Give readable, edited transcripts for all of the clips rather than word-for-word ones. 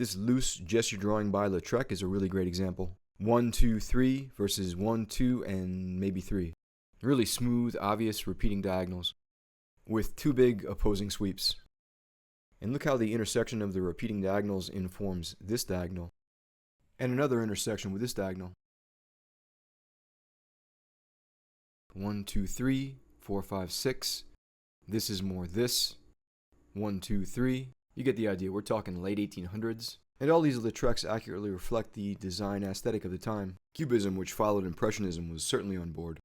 This loose gesture drawing by Lautrec is a really great example. 1, 2, 3 versus 1, 2, and maybe 3. Really smooth, obvious, repeating diagonals with two big opposing sweeps. And look how the intersection of the repeating diagonals informs this diagonal and another intersection with this diagonal. 1, 2, 3, 4, 5, 6. This is more this. 1, 2, 3. You get the idea. We're talking late 1800s. And all these Lautrecs accurately reflect the design aesthetic of the time. Cubism, which followed Impressionism, was certainly on board.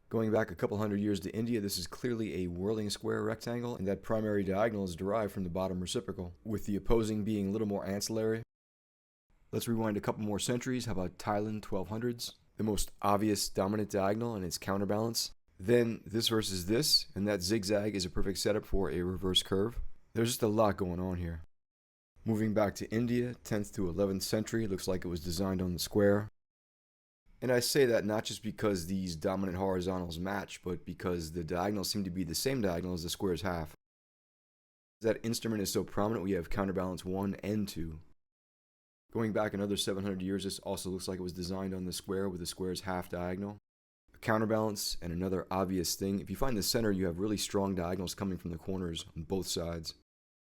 Going back a couple hundred years to India, this is clearly a whirling square rectangle, and that primary diagonal is derived from the bottom reciprocal, with the opposing being a little more ancillary. Let's rewind a couple more centuries. How about Thailand, 1200s? The most obvious dominant diagonal and its counterbalance. Then this versus this, and that zigzag is a perfect setup for a reverse curve. There's just a lot going on here. Moving back to India, 10th to 11th century, looks like it was designed on the square. And I say that not just because these dominant horizontals match, but because the diagonals seem to be the same diagonal as the square's half. That instrument is so prominent, we have counterbalance 1 and 2. Going back another 700 years, this also looks like it was designed on the square with the square's half diagonal. A counterbalance and another obvious thing. If you find the center, you have really strong diagonals coming from the corners on both sides.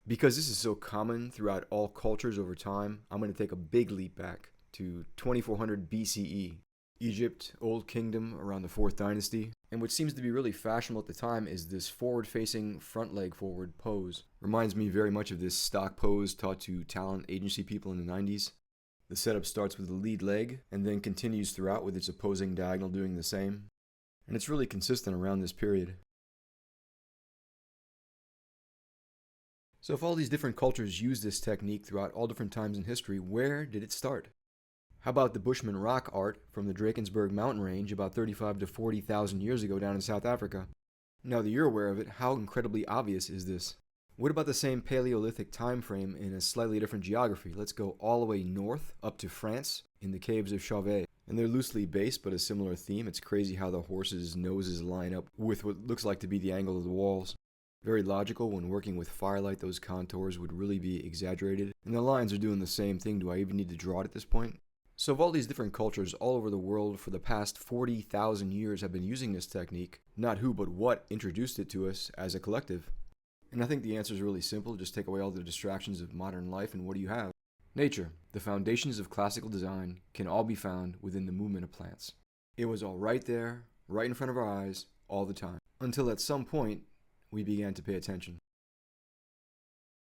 Because this is so common throughout all cultures over time, I'm going to take a big leap back to 2400 BCE. Egypt, Old Kingdom, around the 4th dynasty. And what seems to be really fashionable at the time is this forward-facing, front leg forward pose. Reminds me very much of this stock pose taught to talent agency people in the 90s. The setup starts with the lead leg, and then continues throughout with its opposing diagonal doing the same. And it's really consistent around this period. So if all these different cultures use this technique throughout all different times in history, where did it start? How about the Bushman rock art from the Drakensberg mountain range about 35 to 40,000 years ago down in South Africa? Now that you're aware of it, how incredibly obvious is this? What about the same Paleolithic time frame in a slightly different geography? Let's go all the way north up to France in the caves of Chauvet. And they're loosely based but a similar theme. It's crazy how the horses' noses line up with what looks like to be the angle of the walls. Very logical. When working with firelight, those contours would really be exaggerated. And the lines are doing the same thing. Do I even need to draw it at this point? So of all these different cultures all over the world for the past 40,000 years have been using this technique, not who but what introduced it to us as a collective. And I think the answer is really simple. Just take away all the distractions of modern life and what do you have? Nature. The foundations of classical design can all be found within the movement of plants. It was all right there, right in front of our eyes, all the time. Until at some point, we began to pay attention.